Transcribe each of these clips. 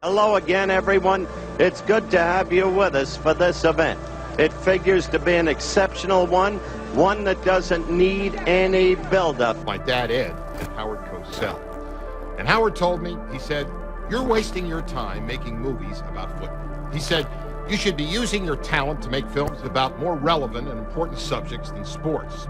Hello again, everyone. It's good to have you with us for this event. It figures to be an exceptional one that doesn't need any build-up. My dad, Ed, and Howard Cosell. And Howard told me, he said, "You're wasting your time making movies about football." He said, "You should be using your talent to make films about more relevant and important subjects than sports."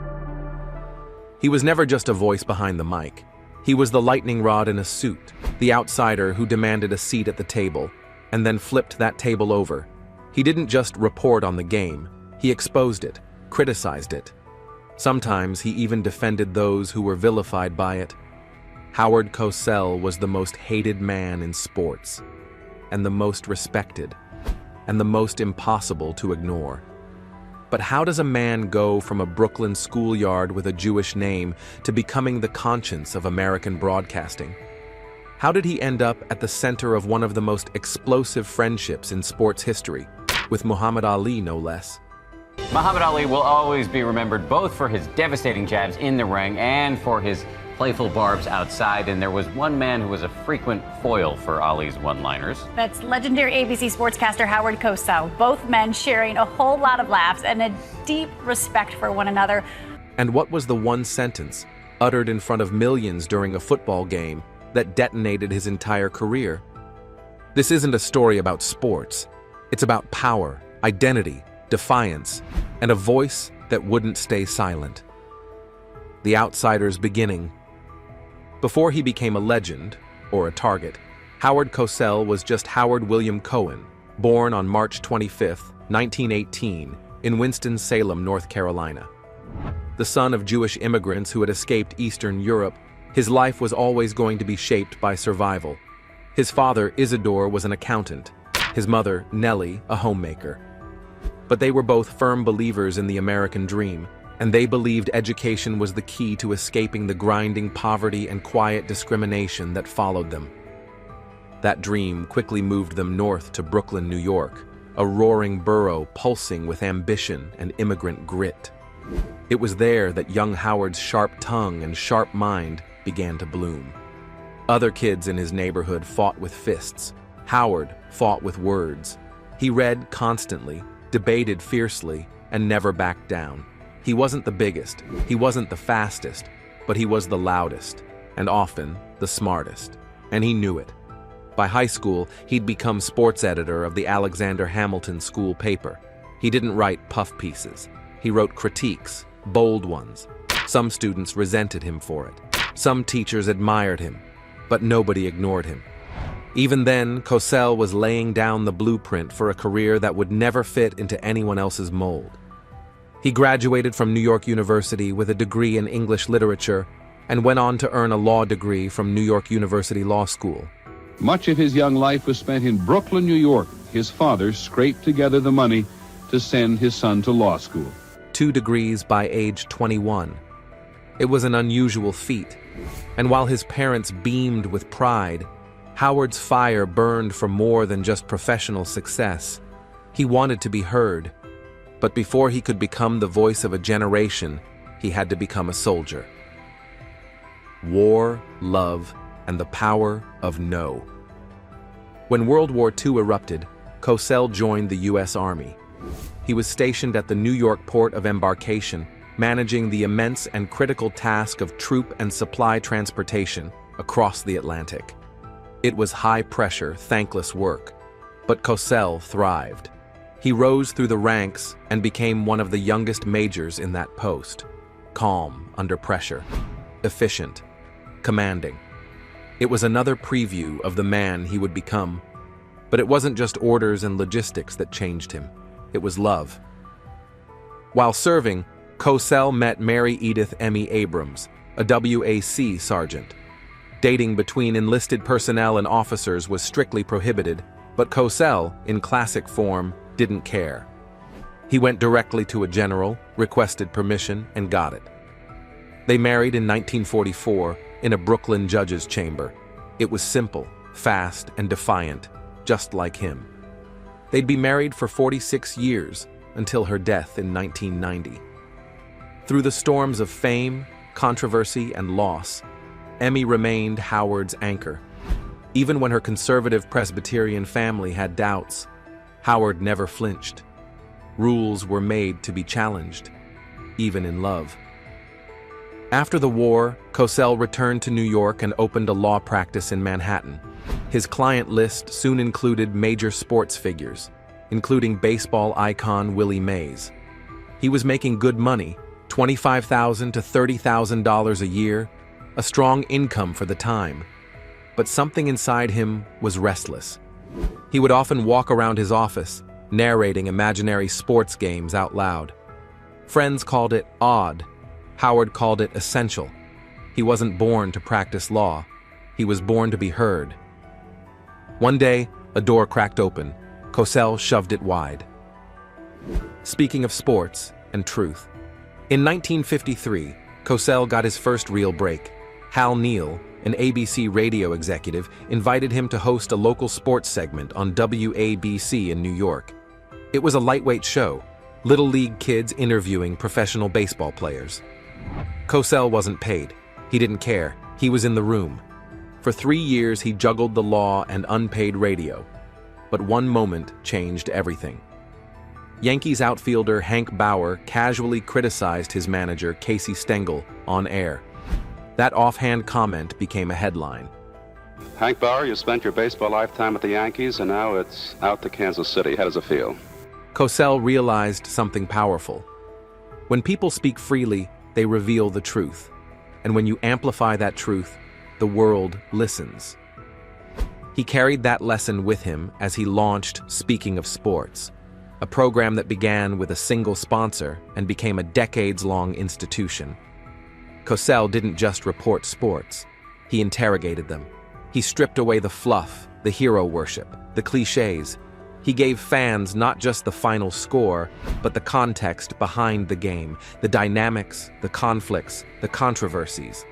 He was never just a voice behind the mic. He was the lightning rod in a suit, the outsider who demanded a seat at the table, and then flipped that table over. He didn't just report on the game, he exposed it, criticized it. Sometimes he even defended those who were vilified by it. Howard Cosell was the most hated man in sports, and the most respected, and the most impossible to ignore. But how does a man go from a Brooklyn schoolyard with a Jewish name to becoming the conscience of American broadcasting? How did he end up at the center of one of the most explosive friendships in sports history, with Muhammad Ali no less? Muhammad Ali will always be remembered both for his devastating jabs in the ring and for his playful barbs outside, and there was one man who was a frequent foil for Ali's one-liners. That's legendary ABC sportscaster Howard Cosell, both men sharing a whole lot of laughs and a deep respect for one another. And what was the one sentence, uttered in front of millions during a football game, that detonated his entire career? This isn't a story about sports. It's about power, identity, defiance, and a voice that wouldn't stay silent. The outsider's beginning. Before he became a legend, or a target, Howard Cosell was just Howard William Cohen, born on March 25, 1918, in Winston-Salem, North Carolina. The son of Jewish immigrants who had escaped Eastern Europe, his life was always going to be shaped by survival. His father, Isidore, was an accountant, his mother, Nellie, a homemaker. But they were both firm believers in the American dream, and they believed education was the key to escaping the grinding poverty and quiet discrimination that followed them. That dream quickly moved them north to Brooklyn, New York, a roaring borough pulsing with ambition and immigrant grit. It was there that young Howard's sharp tongue and sharp mind began to bloom. Other kids in his neighborhood fought with fists. Howard fought with words. He read constantly, debated fiercely, and never backed down. He wasn't the biggest, he wasn't the fastest, but he was the loudest, and often the smartest. And he knew it. By high school, he'd become sports editor of the Alexander Hamilton school paper. He didn't write puff pieces. He wrote critiques, bold ones. Some students resented him for it. Some teachers admired him, but nobody ignored him. Even then, Cosell was laying down the blueprint for a career that would never fit into anyone else's mold. He graduated from New York University with a degree in English literature and went on to earn a law degree from New York University Law School. Much of his young life was spent in Brooklyn, New York. His father scraped together the money to send his son to law school. 2 degrees by age 21. It was an unusual feat, and while his parents beamed with pride, Howard's fire burned for more than just professional success. He wanted to be heard. But before he could become the voice of a generation, he had to become a soldier. War, love, and the power of no. When World War II erupted, Cosell joined the U.S. Army. He was stationed at the New York port of embarkation, managing the immense and critical task of troop and supply transportation across the Atlantic. It was high-pressure, thankless work, but Cosell thrived. He rose through the ranks and became one of the youngest majors in that post. Calm under pressure, efficient, commanding. It was another preview of the man he would become. But it wasn't just orders and logistics that changed him. It was love. While serving, Cosell met Mary Edith Emmy Abrams, a WAC sergeant. Dating between enlisted personnel and officers was strictly prohibited, but Cosell, in classic form, didn't care. He went directly to a general, requested permission, and got it. They married in 1944 in a Brooklyn judge's chamber. It was simple, fast, and defiant, just like him. They'd be married for 46 years until her death in 1990. Through the storms of fame, controversy, and loss, Emmy remained Howard's anchor. Even when her conservative Presbyterian family had doubts, Howard never flinched. Rules were made to be challenged, even in love. After the war, Cosell returned to New York and opened a law practice in Manhattan. His client list soon included major sports figures, including baseball icon Willie Mays. He was making good money, $25,000 to $30,000 a year, a strong income for the time. But something inside him was restless. He would often walk around his office, narrating imaginary sports games out loud. Friends called it odd. Howard called it essential. He wasn't born to practice law. He was born to be heard. One day, a door cracked open. Cosell shoved it wide. Speaking of sports and truth. In 1953, Cosell got his first real break. Hal Neal, an ABC radio executive, invited him to host a local sports segment on WABC in New York. It was a lightweight show, little league kids interviewing professional baseball players. Cosell wasn't paid. He didn't care. He was in the room. For 3 years, he juggled the law and unpaid radio. But one moment changed everything. Yankees outfielder Hank Bauer casually criticized his manager, Casey Stengel, on air. That offhand comment became a headline. Hank Bauer, you spent your baseball lifetime at the Yankees, and now it's out to Kansas City. How does it feel? Cosell realized something powerful. When people speak freely, they reveal the truth. And when you amplify that truth, the world listens. He carried that lesson with him as he launched Speaking of Sports, a program that began with a single sponsor and became a decades-long institution. Cosell didn't just report sports. He interrogated them. He stripped away the fluff, the hero worship, the cliches. He gave fans not just the final score, but the context behind the game, the dynamics, the conflicts, the controversies.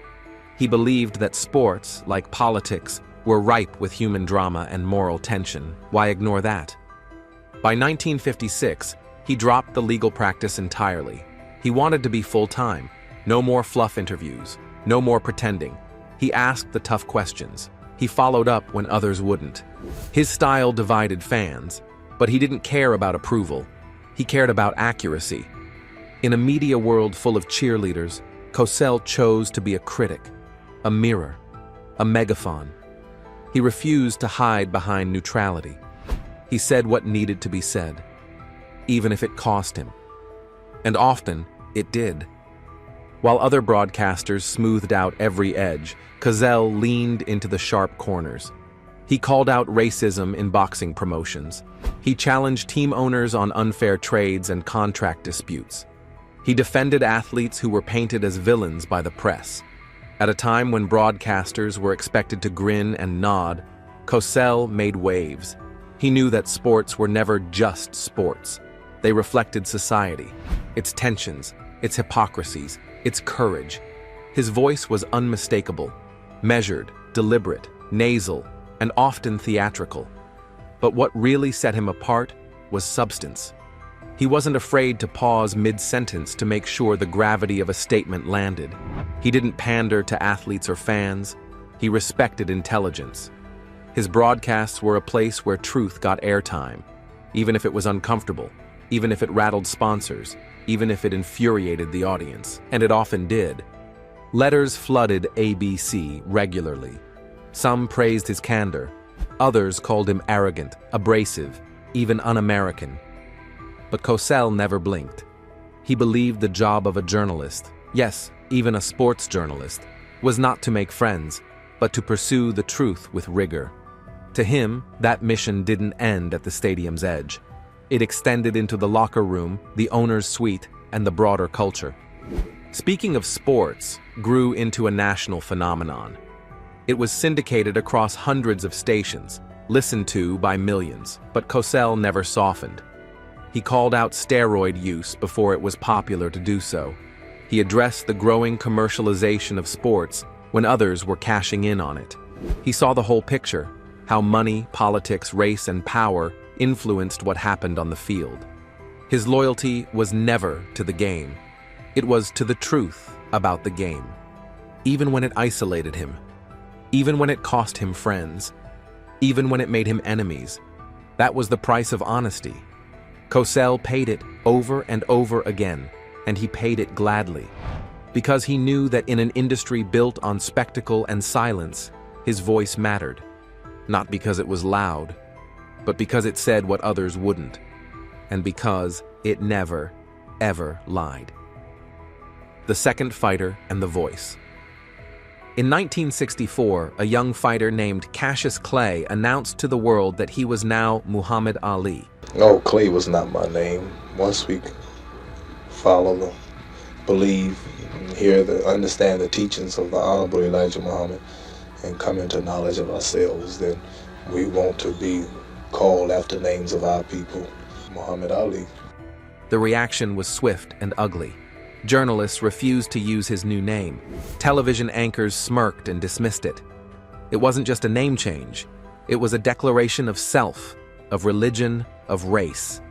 He believed that sports, like politics, were ripe with human drama and moral tension. Why ignore that? By 1956, he dropped the legal practice entirely. He wanted to be full-time. No more fluff interviews. No more pretending. He asked the tough questions. He followed up when others wouldn't. His style divided fans, but he didn't care about approval. He cared about accuracy. In a media world full of cheerleaders, Cosell chose to be a critic, a mirror, a megaphone. He refused to hide behind neutrality. He said what needed to be said, even if it cost him. And often, it did. While other broadcasters smoothed out every edge, Cosell leaned into the sharp corners. He called out racism in boxing promotions. He challenged team owners on unfair trades and contract disputes. He defended athletes who were painted as villains by the press. At a time when broadcasters were expected to grin and nod, Cosell made waves. He knew that sports were never just sports. They reflected society, its tensions, its hypocrisies, its courage. His voice was unmistakable, measured, deliberate, nasal, and often theatrical. But what really set him apart was substance. He wasn't afraid to pause mid-sentence to make sure the gravity of a statement landed. He didn't pander to athletes or fans. He respected intelligence. His broadcasts were a place where truth got airtime, even if it was uncomfortable, even if it rattled sponsors, even if it infuriated the audience, and it often did. Letters flooded ABC regularly. Some praised his candor. Others called him arrogant, abrasive, even un-American. But Cosell never blinked. He believed the job of a journalist, yes, even a sports journalist, was not to make friends, but to pursue the truth with rigor. To him, that mission didn't end at the stadium's edge. It extended into the locker room, the owner's suite, and the broader culture. Speaking of sports, grew into a national phenomenon. It was syndicated across hundreds of stations, listened to by millions, but Cosell never softened. He called out steroid use before it was popular to do so. He addressed the growing commercialization of sports when others were cashing in on it. He saw the whole picture, how money, politics, race, and power influenced what happened on the field. His loyalty was never to the game. It was to the truth about the game. Even when it isolated him, even when it cost him friends, even when it made him enemies. That was the price of honesty. Cosell paid it over and over again, and he paid it gladly, because he knew that in an industry built on spectacle and silence, his voice mattered, not because it was loud, but because it said what others wouldn't, and because it never, ever lied. The Second Fighter and the Voice. In 1964, a young fighter named Cassius Clay announced to the world that he was now Muhammad Ali. No, Clay was not my name. Once we follow, believe, understand the teachings of the Honorable Elijah Muhammad and come into knowledge of ourselves, then we want to be called after names of our people, Muhammad Ali. The reaction was swift and ugly. Journalists refused to use his new name. Television anchors smirked and dismissed it. It wasn't just a name change. It was a declaration of self, of religion, of race,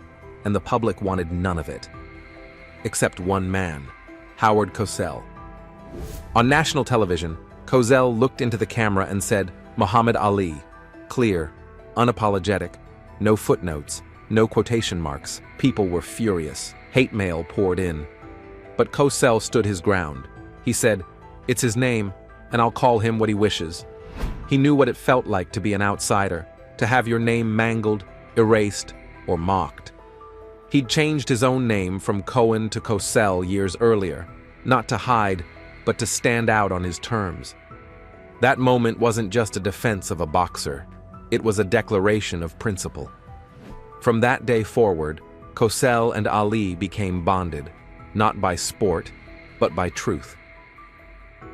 and the public wanted none of it. Except one man, Howard Cosell. On national television, Cosell looked into the camera and said, "Muhammad Ali," clear, unapologetic, no footnotes, no quotation marks. People were furious. Hate mail poured in. But Cosell stood his ground. He said, "It's his name, and I'll call him what he wishes." He knew what it felt like to be an outsider, to have your name mangled, erased, or mocked. He'd changed his own name from Cohen to Cosell years earlier, not to hide, but to stand out on his terms. That moment wasn't just a defense of a boxer. It was a declaration of principle. From that day forward, Cosell and Ali became bonded, not by sport, but by truth.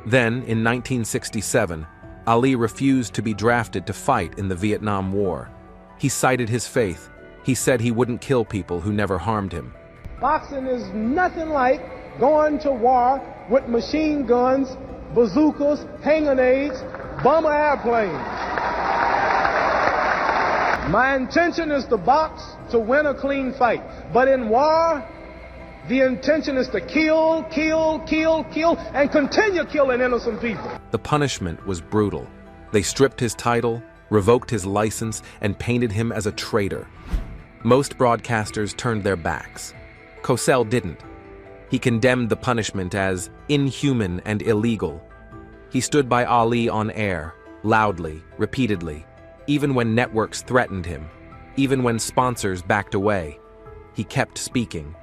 Then, in 1967, Ali refused to be drafted to fight in the Vietnam War. He cited his faith. He said he wouldn't kill people who never harmed him. Boxing is nothing like going to war with machine guns, bazookas, hand grenades, bomber airplanes. My intention is to box to win a clean fight. But in war, the intention is to kill, and continue killing innocent people. The punishment was brutal. They stripped his title, revoked his license, and painted him as a traitor. Most broadcasters turned their backs. Cosell didn't. He condemned the punishment as inhuman and illegal. He stood by Ali on air, loudly, repeatedly, even when networks threatened him, even when sponsors backed away. He kept speaking.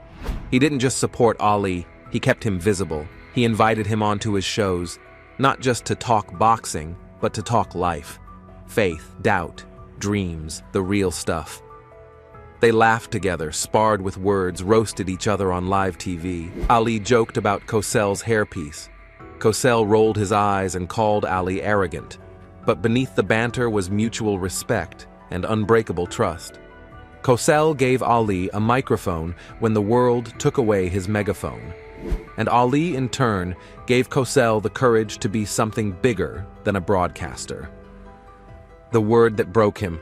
He didn't just support Ali, he kept him visible. He invited him onto his shows, not just to talk boxing, but to talk life. Faith, doubt, dreams, the real stuff. They laughed together, sparred with words, roasted each other on live TV. Ali joked about Cosell's hairpiece. Cosell rolled his eyes and called Ali arrogant. But beneath the banter was mutual respect and unbreakable trust. Cosell gave Ali a microphone when the world took away his megaphone. And Ali, in turn, gave Cosell the courage to be something bigger than a broadcaster. The word that broke him.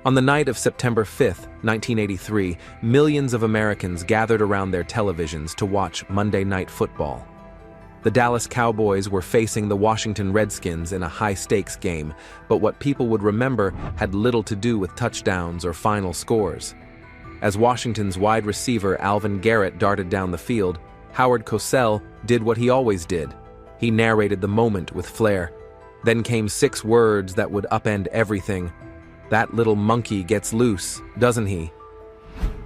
On the night of September 5th, 1983, millions of Americans gathered around their televisions to watch Monday Night Football. The Dallas Cowboys were facing the Washington Redskins in a high-stakes game, but what people would remember had little to do with touchdowns or final scores. As Washington's wide receiver Alvin Garrett darted down the field, Howard Cosell did what he always did. He narrated the moment with flair. Then came 6 words that would upend everything. "That little monkey gets loose, doesn't he?"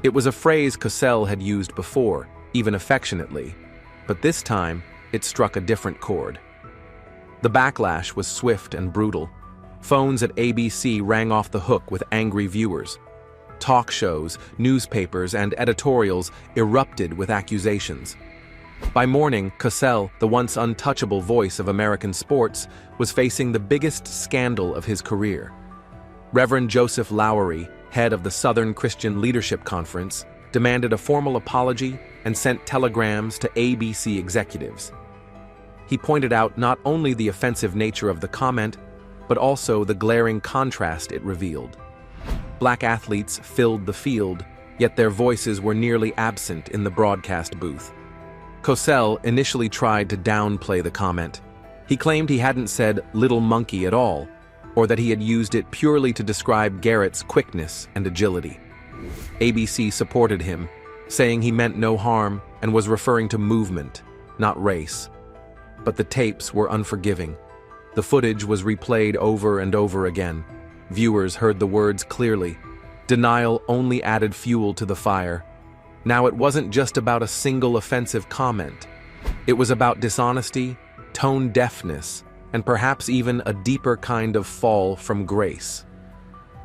It was a phrase Cosell had used before, even affectionately, but this time it struck a different chord. The backlash was swift and brutal. Phones at ABC rang off the hook with angry viewers. Talk shows, newspapers, and editorials erupted with accusations. By morning, Cosell, the once untouchable voice of American sports, was facing the biggest scandal of his career. Reverend Joseph Lowery, head of the Southern Christian Leadership Conference, demanded a formal apology and sent telegrams to ABC executives. He pointed out not only the offensive nature of the comment, but also the glaring contrast it revealed. Black athletes filled the field, yet their voices were nearly absent in the broadcast booth. Cosell initially tried to downplay the comment. He claimed he hadn't said "little monkey" at all, or that he had used it purely to describe Garrett's quickness and agility. ABC supported him, saying he meant no harm and was referring to movement, not race. But the tapes were unforgiving. The footage was replayed over and over again. Viewers heard the words clearly. Denial only added fuel to the fire. Now it wasn't just about a single offensive comment. It was about dishonesty, tone deafness, and perhaps even a deeper kind of fall from grace.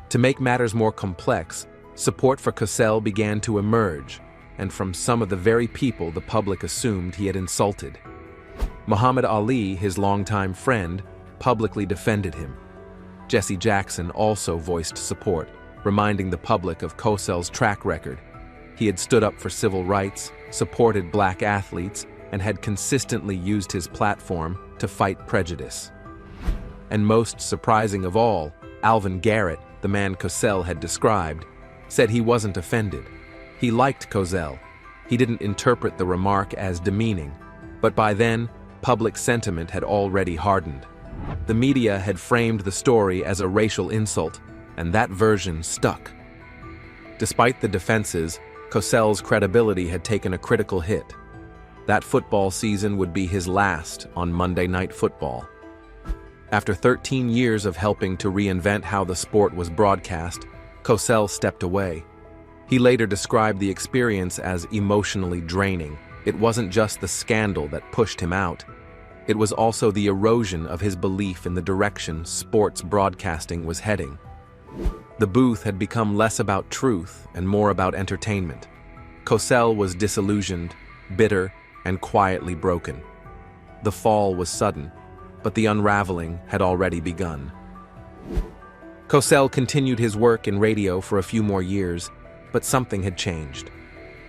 To make matters more complex, support for Cosell began to emerge, and from some of the very people the public assumed he had insulted. Muhammad Ali, his longtime friend, publicly defended him. Jesse Jackson also voiced support, reminding the public of Cosell's track record. He had stood up for civil rights, supported black athletes, and had consistently used his platform to fight prejudice. And most surprising of all, Alvin Garrett, the man Cosell had described, said he wasn't offended. He liked Cosell. He didn't interpret the remark as demeaning, but by then, public sentiment had already hardened. The media had framed the story as a racial insult, and that version stuck. Despite the defenses, Cosell's credibility had taken a critical hit. That football season would be his last on Monday Night Football. After 13 years of helping to reinvent how the sport was broadcast, Cosell stepped away. He later described the experience as emotionally draining. It wasn't just the scandal that pushed him out. It was also the erosion of his belief in the direction sports broadcasting was heading. The booth had become less about truth and more about entertainment. Cosell was disillusioned, bitter, and quietly broken. The fall was sudden, but the unraveling had already begun. Cosell continued his work in radio for a few more years, but something had changed.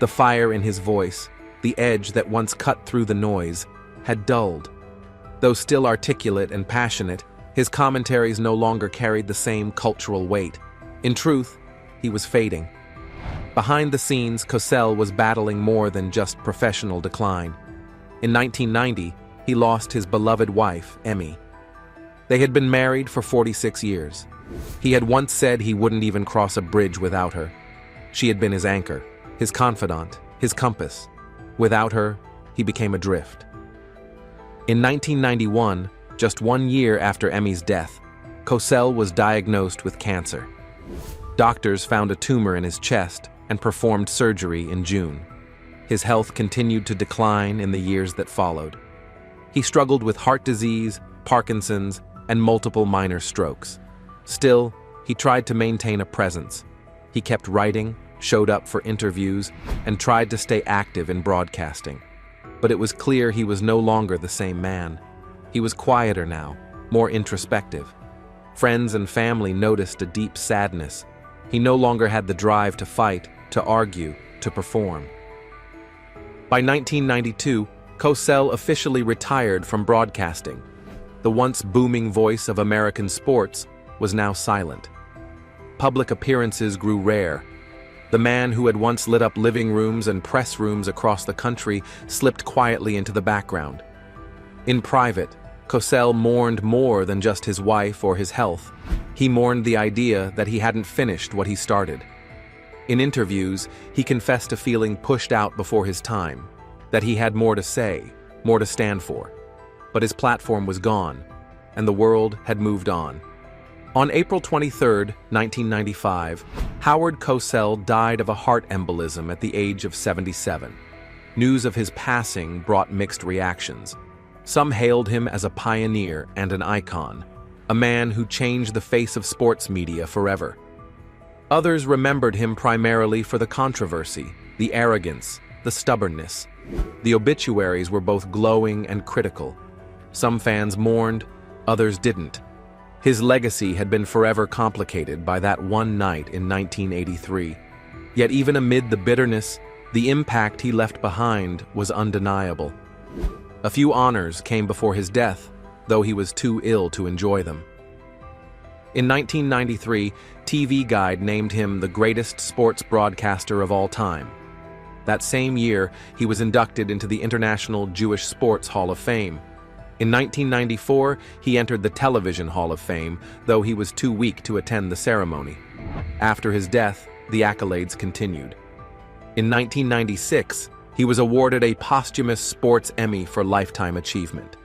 The fire in his voice, the edge that once cut through the noise, had dulled. Though still articulate and passionate, his commentaries no longer carried the same cultural weight. In truth, he was fading. Behind the scenes, Cosell was battling more than just professional decline. In 1990, he lost his beloved wife, Emmy. They had been married for 46 years. He had once said he wouldn't even cross a bridge without her. She had been his anchor, his confidant, his compass. Without her, he became adrift. In 1991, just 1 year after Emmy's death, Cosell was diagnosed with cancer. Doctors found a tumor in his chest and performed surgery in June. His health continued to decline in the years that followed. He struggled with heart disease, Parkinson's, and multiple minor strokes. Still, he tried to maintain a presence. He kept writing, showed up for interviews, and tried to stay active in broadcasting. But it was clear he was no longer the same man. He was quieter now, more introspective. Friends and family noticed a deep sadness. He no longer had the drive to fight, to argue, to perform. By 1992, Cosell officially retired from broadcasting. The once booming voice of American sports was now silent. Public appearances grew rare. The man who had once lit up living rooms and press rooms across the country slipped quietly into the background. In private, Cosell mourned more than just his wife or his health. He mourned the idea that he hadn't finished what he started. In interviews, he confessed to feeling pushed out before his time, that he had more to say, more to stand for. But his platform was gone, and the world had moved on. On April 23, 1995, Howard Cosell died of a heart embolism at the age of 77. News of his passing brought mixed reactions. Some hailed him as a pioneer and an icon, a man who changed the face of sports media forever. Others remembered him primarily for the controversy, the arrogance, the stubbornness. The obituaries were both glowing and critical. Some fans mourned, others didn't. His legacy had been forever complicated by that one night in 1983. Yet even amid the bitterness, the impact he left behind was undeniable. A few honors came before his death, though he was too ill to enjoy them. In 1993, TV Guide named him the greatest sports broadcaster of all time. That same year, he was inducted into the International Jewish Sports Hall of Fame. In 1994, he entered the Television Hall of Fame, though he was too weak to attend the ceremony. After his death, the accolades continued. In 1996, he was awarded a posthumous Sports Emmy for Lifetime Achievement.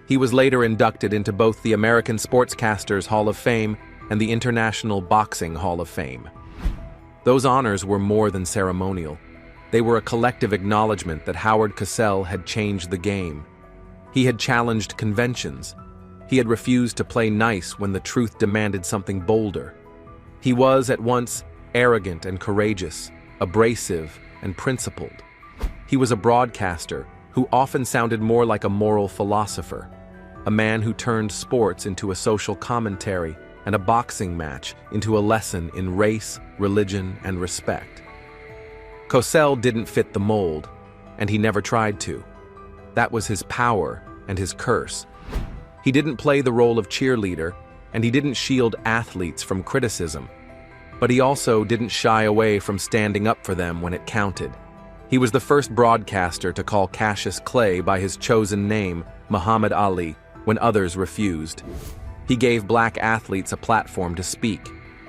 He was later inducted into both the American Sportscasters Hall of Fame and the International Boxing Hall of Fame. Those honors were more than ceremonial. They were a collective acknowledgement that Howard Cosell had changed the game. He had challenged conventions. He had refused to play nice when the truth demanded something bolder. He was at once arrogant and courageous, abrasive and principled. He was a broadcaster who often sounded more like a moral philosopher, a man who turned sports into a social commentary and a boxing match into a lesson in race, religion, and respect. Cosell didn't fit the mold, and he never tried to. That was his power and his curse. He didn't play the role of cheerleader, and he didn't shield athletes from criticism. But he also didn't shy away from standing up for them when it counted. He was the first broadcaster to call Cassius Clay by his chosen name, Muhammad Ali, when others refused. He gave black athletes a platform to speak.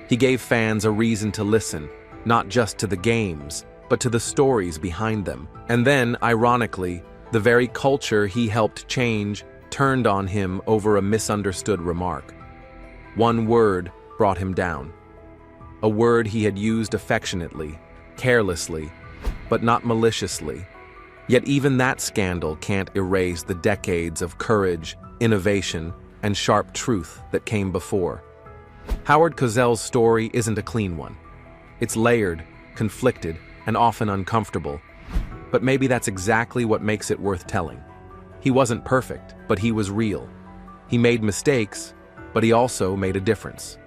He gave fans a reason to listen, not just to the games, but to the stories behind them. And then, ironically, the very culture he helped change turned on him over a misunderstood remark. One word brought him down. A word he had used affectionately, carelessly, but not maliciously. Yet even that scandal can't erase the decades of courage, innovation, and sharp truth that came before. Howard Cosell's story isn't a clean one. It's layered, conflicted, and often uncomfortable. But maybe that's exactly what makes it worth telling. He wasn't perfect, but he was real. He made mistakes, but he also made a difference.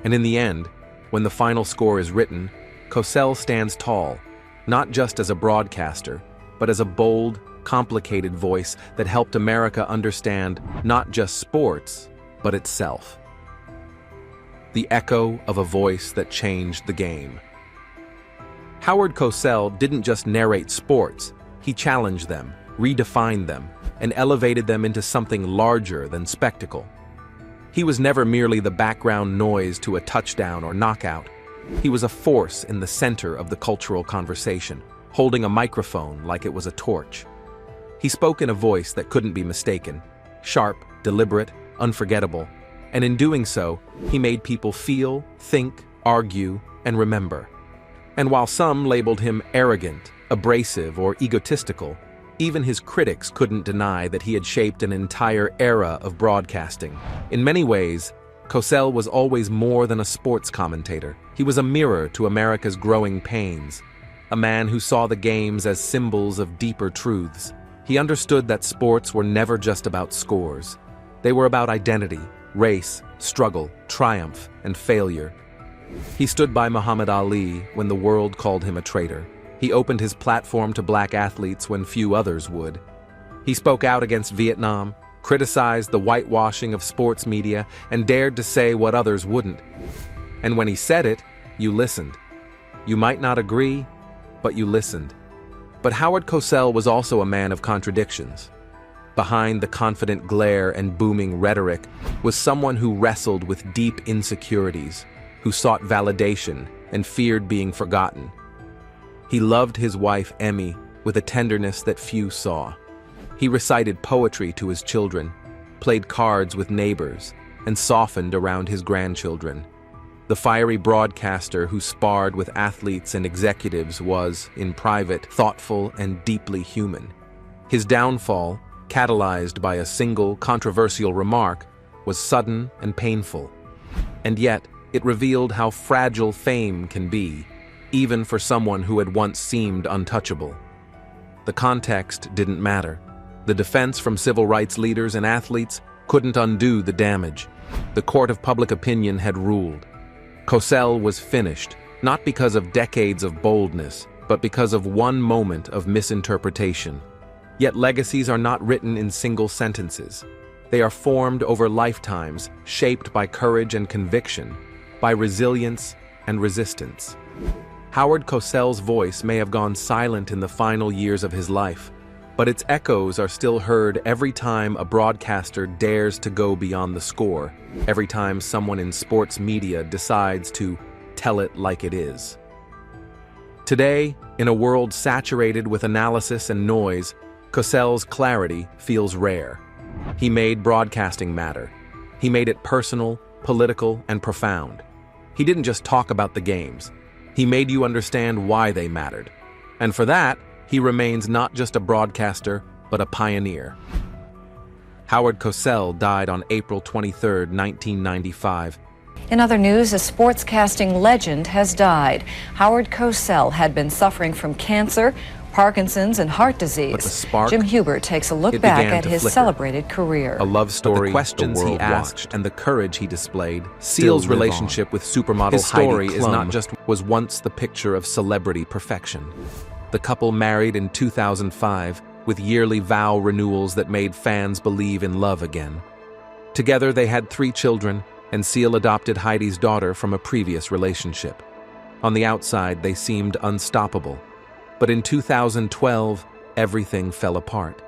And in the end, when the final score is written, Cosell stands tall, not just as a broadcaster, but as a bold, complicated voice that helped America understand not just sports, but itself. The echo of a voice that changed the game. Howard Cosell didn't just narrate sports, he challenged them, redefined them, and elevated them into something larger than spectacle. He was never merely the background noise to a touchdown or knockout. He was a force in the center of the cultural conversation, holding a microphone like it was a torch. He spoke in a voice that couldn't be mistaken, sharp, deliberate, unforgettable, and in doing so, he made people feel, think, argue, and remember. And while some labeled him arrogant, abrasive, or egotistical, even his critics couldn't deny that he had shaped an entire era of broadcasting. In many ways, Cosell was always more than a sports commentator. He was a mirror to America's growing pains, a man who saw the games as symbols of deeper truths. He understood that sports were never just about scores. They were about identity, race, struggle, triumph, and failure. He stood by Muhammad Ali when the world called him a traitor. He opened his platform to black athletes when few others would. He spoke out against Vietnam, criticized the whitewashing of sports media, and dared to say what others wouldn't. And when he said it, you listened. You might not agree, but you listened. But Howard Cosell was also a man of contradictions. Behind the confident glare and booming rhetoric was someone who wrestled with deep insecurities, who sought validation and feared being forgotten. He loved his wife, Emmy, with a tenderness that few saw. He recited poetry to his children, played cards with neighbors, and softened around his grandchildren. The fiery broadcaster who sparred with athletes and executives was, in private, thoughtful and deeply human. His downfall, catalyzed by a single controversial remark, was sudden and painful. And yet, it revealed how fragile fame can be, even for someone who had once seemed untouchable. The context didn't matter. The defense from civil rights leaders and athletes couldn't undo the damage. The court of public opinion had ruled. Cosell was finished, not because of decades of boldness, but because of one moment of misinterpretation. Yet legacies are not written in single sentences. They are formed over lifetimes, shaped by courage and conviction, by resilience and resistance. Howard Cosell's voice may have gone silent in the final years of his life, but its echoes are still heard every time a broadcaster dares to go beyond the score, every time someone in sports media decides to tell it like it is. Today, in a world saturated with analysis and noise, Cosell's clarity feels rare. He made broadcasting matter. He made it personal, political, and profound. He didn't just talk about the games. He made you understand why they mattered. And for that, he remains not just a broadcaster, but a pioneer. Howard Cosell died on April 23, 1995. In other news, a sportscasting legend has died. Howard Cosell had been suffering from cancer, Parkinson's, and heart disease. But the spark, Jim Hubert takes a look back at his celebrated career. A love story, the questions he asked, and the courage he displayed. Seal's relationship with supermodel Heidi Klum is not just was once the picture of celebrity perfection. The couple married in 2005 with yearly vow renewals that made fans believe in love again. Together they had 3 children, and Seal adopted Heidi's daughter from a previous relationship. On the outside, they seemed unstoppable. But in 2012, everything fell apart.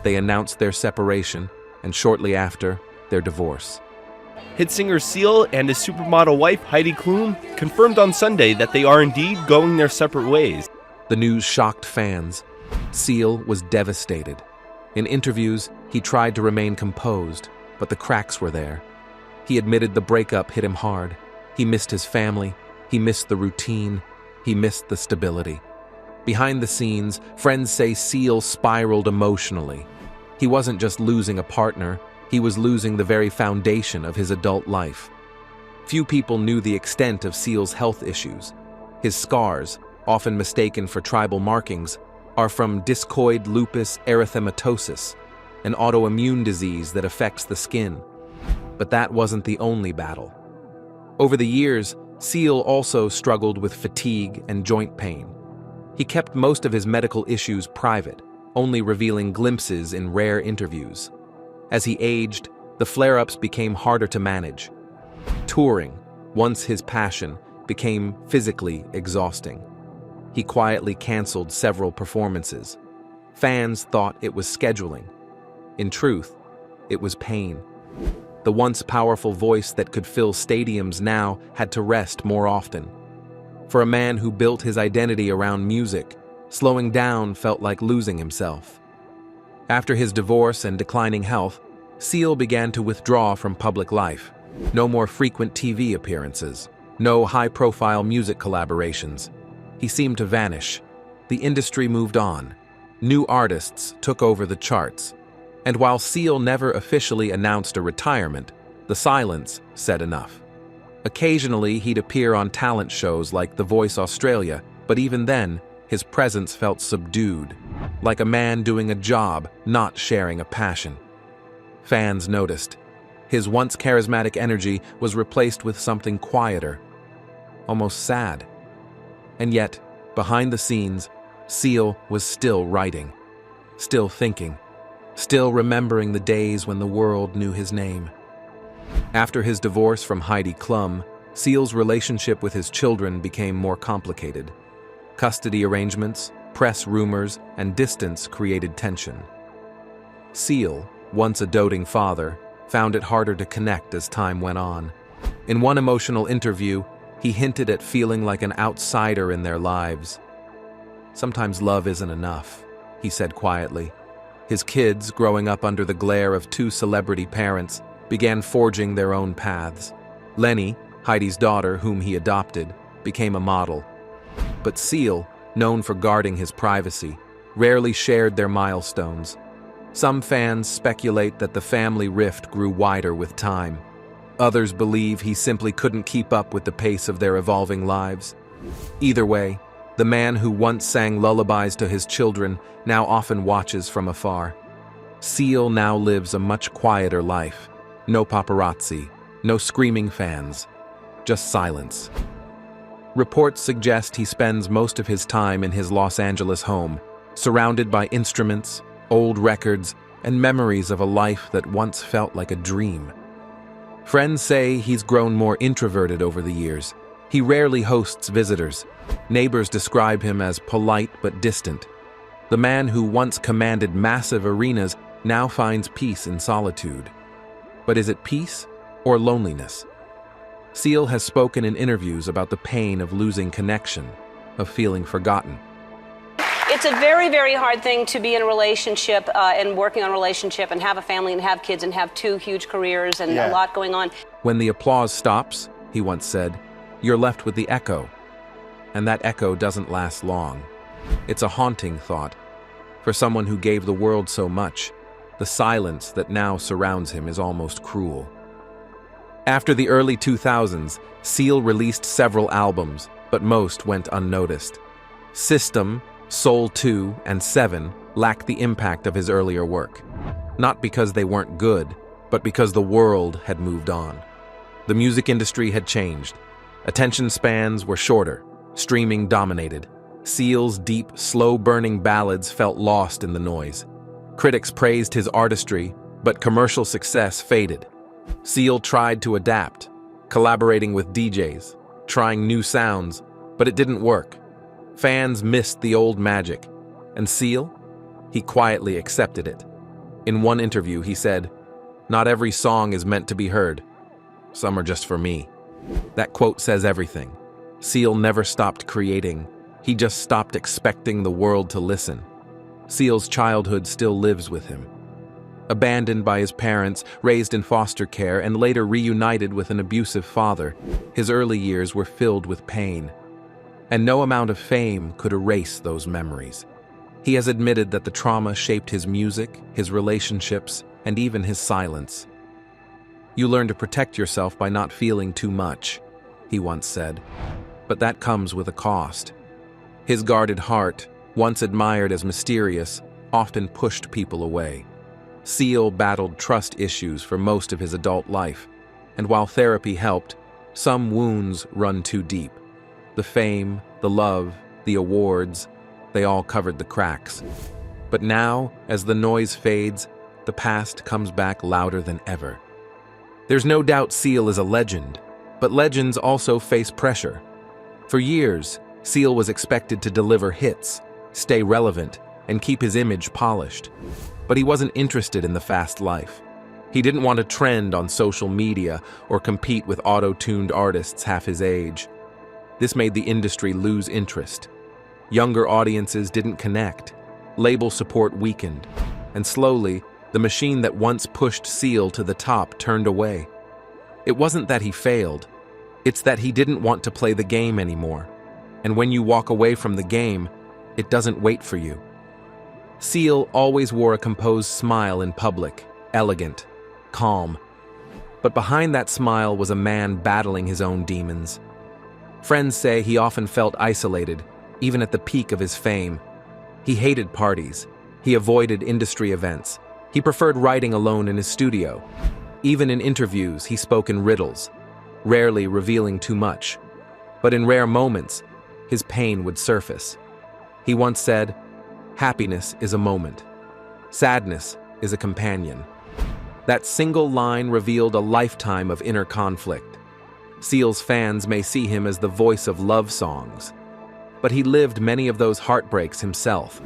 They announced their separation, and shortly after, their divorce. Hit singer Seal and his supermodel wife Heidi Klum confirmed on Sunday that they are indeed going their separate ways. The news shocked fans. Seal was devastated. In interviews, he tried to remain composed, but the cracks were there. He admitted the breakup hit him hard. He missed his family. He missed the routine. He missed the stability. Behind the scenes, friends say Seal spiraled emotionally. He wasn't just losing a partner, he was losing the very foundation of his adult life. Few people knew the extent of Seal's health issues. His scars, often mistaken for tribal markings, are from discoid lupus erythematosus, an autoimmune disease that affects the skin. But that wasn't the only battle. Over the years, Seal also struggled with fatigue and joint pain. He kept most of his medical issues private, only revealing glimpses in rare interviews. As he aged, the flare-ups became harder to manage. Touring, once his passion, became physically exhausting. He quietly canceled several performances. Fans thought it was scheduling. In truth, it was pain. The once powerful voice that could fill stadiums now had to rest more often. For a man who built his identity around music, slowing down felt like losing himself. After his divorce and declining health, Seal began to withdraw from public life. No more frequent TV appearances. No high-profile music collaborations. He seemed to vanish. The industry moved on. New artists took over the charts. And while Seal never officially announced a retirement, the silence said enough. Occasionally, he'd appear on talent shows like The Voice Australia, but even then, his presence felt subdued, like a man doing a job, not sharing a passion. Fans noticed. His once charismatic energy was replaced with something quieter, almost sad. And yet, behind the scenes, Seal was still writing, still thinking, still remembering the days when the world knew his name. After his divorce from Heidi Klum, Seal's relationship with his children became more complicated. Custody arrangements, press rumors, and distance created tension. Seal, once a doting father, found it harder to connect as time went on. In one emotional interview, he hinted at feeling like an outsider in their lives. "Sometimes love isn't enough," he said quietly. His kids, growing up under the glare of 2 celebrity parents, began forging their own paths. Lenny, Heidi's daughter, whom he adopted, became a model. But Seal, known for guarding his privacy, rarely shared their milestones. Some fans speculate that the family rift grew wider with time. Others believe he simply couldn't keep up with the pace of their evolving lives. Either way, the man who once sang lullabies to his children now often watches from afar. Seal now lives a much quieter life. No paparazzi, no screaming fans, just silence. Reports suggest he spends most of his time in his Los Angeles home, surrounded by instruments, old records, and memories of a life that once felt like a dream. Friends say he's grown more introverted over the years. He rarely hosts visitors. Neighbors describe him as polite but distant. The man who once commanded massive arenas now finds peace in solitude. But is it peace or loneliness? Seal has spoken in interviews about the pain of losing connection, of feeling forgotten. It's a very, very hard thing to be in a relationship and working on a relationship and have a family and have kids and have two huge careers and a lot going on. When the applause stops, he once said, you're left with the echo. And that echo doesn't last long. It's a haunting thought. For someone who gave the world so much, the silence that now surrounds him is almost cruel. After the early 2000s, Seal released several albums, but most went unnoticed. System, Soul 2, and 7 lacked the impact of his earlier work. Not because they weren't good, but because the world had moved on. The music industry had changed. Attention spans were shorter, streaming dominated. Seal's deep, slow-burning ballads felt lost in the noise. Critics praised his artistry, but commercial success faded. Seal tried to adapt, collaborating with DJs, trying new sounds, but it didn't work. Fans missed the old magic, and Seal? He quietly accepted it. In one interview, he said, "Not every song is meant to be heard. Some are just for me." That quote says everything. Seal never stopped creating. He just stopped expecting the world to listen. Seal's childhood still lives with him. Abandoned by his parents, raised in foster care, and later reunited with an abusive father, his early years were filled with pain. And no amount of fame could erase those memories. He has admitted that the trauma shaped his music, his relationships, and even his silence. "You learn to protect yourself by not feeling too much," he once said. But that comes with a cost. His guarded heart, once admired as mysterious, often pushed people away. Seal battled trust issues for most of his adult life, and while therapy helped, some wounds run too deep. The fame, the love, the awards, they all covered the cracks. But now, as the noise fades, the past comes back louder than ever. There's no doubt Seal is a legend, but legends also face pressure. For years, Seal was expected to deliver hits, stay relevant, and keep his image polished. But he wasn't interested in the fast life. He didn't want to trend on social media or compete with auto-tuned artists half his age. This made the industry lose interest. Younger audiences didn't connect. Label support weakened. And slowly, the machine that once pushed Seal to the top turned away. It wasn't that he failed. It's that he didn't want to play the game anymore. And when you walk away from the game, it doesn't wait for you. Seal always wore a composed smile in public, elegant, calm. But behind that smile was a man battling his own demons. Friends say he often felt isolated, even at the peak of his fame. He hated parties. He avoided industry events. He preferred writing alone in his studio. Even in interviews, he spoke in riddles, rarely revealing too much. But in rare moments, his pain would surface. He once said, "Happiness is a moment. Sadness is a companion." That single line revealed a lifetime of inner conflict. Seal's fans may see him as the voice of love songs, but he lived many of those heartbreaks himself.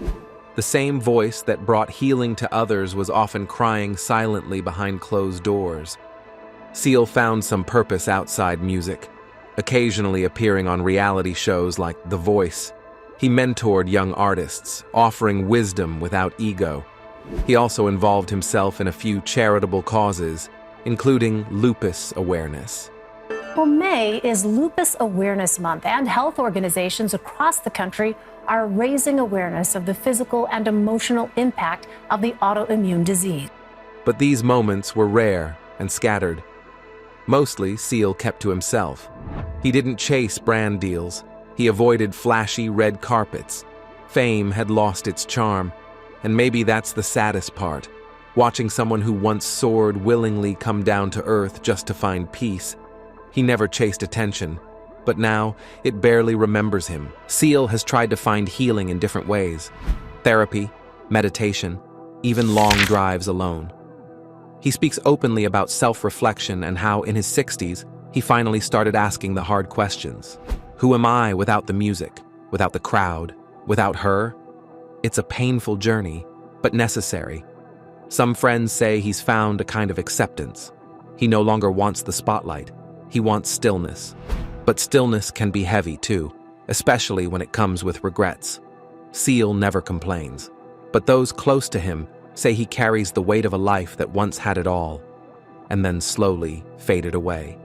The same voice that brought healing to others was often crying silently behind closed doors. Seal found some purpose outside music, occasionally appearing on reality shows like The Voice. He mentored young artists, offering wisdom without ego. He also involved himself in a few charitable causes, including lupus awareness. Well, May is Lupus Awareness Month, and health organizations across the country are raising awareness of the physical and emotional impact of the autoimmune disease. But these moments were rare and scattered. Mostly, Seal kept to himself. He didn't chase brand deals. He avoided flashy red carpets. Fame had lost its charm, and maybe that's the saddest part. Watching someone who once soared willingly come down to earth just to find peace. He never chased attention, but now it barely remembers him. Seal has tried to find healing in different ways. Therapy, meditation, even long drives alone. He speaks openly about self-reflection and how in his 60s, he finally started asking the hard questions. Who am I without the music, without the crowd, without her? It's a painful journey, but necessary. Some friends say he's found a kind of acceptance. He no longer wants the spotlight. He wants stillness. But stillness can be heavy too, especially when it comes with regrets. Seal never complains, but those close to him say he carries the weight of a life that once had it all, and then slowly faded away.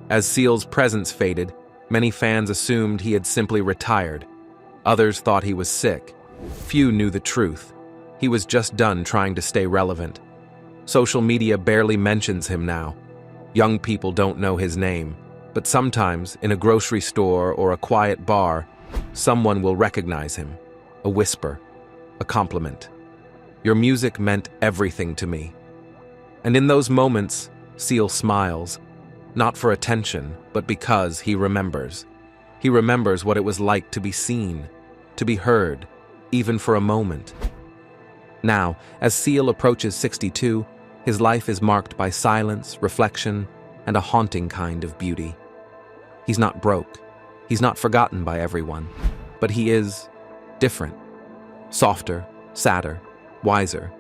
As Seal's presence faded, many fans assumed he had simply retired. Others thought he was sick. Few knew the truth. He was just done trying to stay relevant. Social media barely mentions him now. Young people don't know his name, but sometimes in a grocery store or a quiet bar, someone will recognize him. A whisper, a compliment. Your music meant everything to me. And in those moments, Seal smiles, not for attention, but because he remembers. He remembers what it was like to be seen, to be heard, even for a moment. Now, as Seal approaches 62, his life is marked by silence, reflection, and a haunting kind of beauty. He's not broke. He's not forgotten by everyone. But he is different. Softer, sadder, wiser.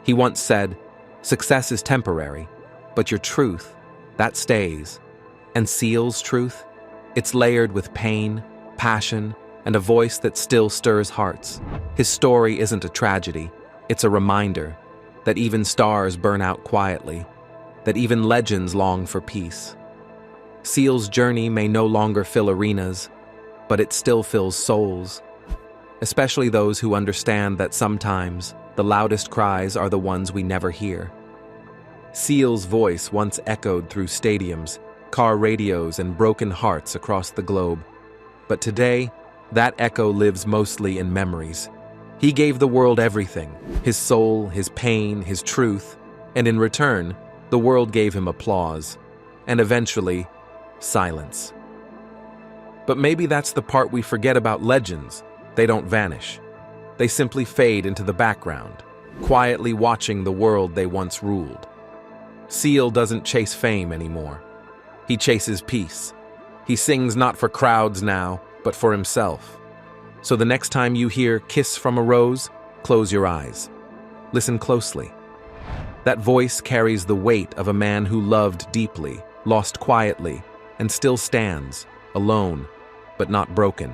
He once said, "Success is temporary, but your truth, that stays." And Seal's truth? It's layered with pain, passion, and a voice that still stirs hearts. His story isn't a tragedy. It's a reminder that even stars burn out quietly, that even legends long for peace. Seal's journey may no longer fill arenas, but it still fills souls, especially those who understand that sometimes the loudest cries are the ones we never hear. Seal's voice once echoed through stadiums, car radios, and broken hearts across the globe. But today, that echo lives mostly in memories. He gave the world everything, his soul, his pain, his truth, and in return, the world gave him applause, and eventually, silence. But maybe that's the part we forget about legends. They don't vanish. They simply fade into the background, quietly watching the world they once ruled. Seal doesn't chase fame anymore. He chases peace. He sings not for crowds now, but for himself. So the next time you hear "Kiss from a Rose," close your eyes. Listen closely. That voice carries the weight of a man who loved deeply, lost quietly, and still stands, alone, but not broken.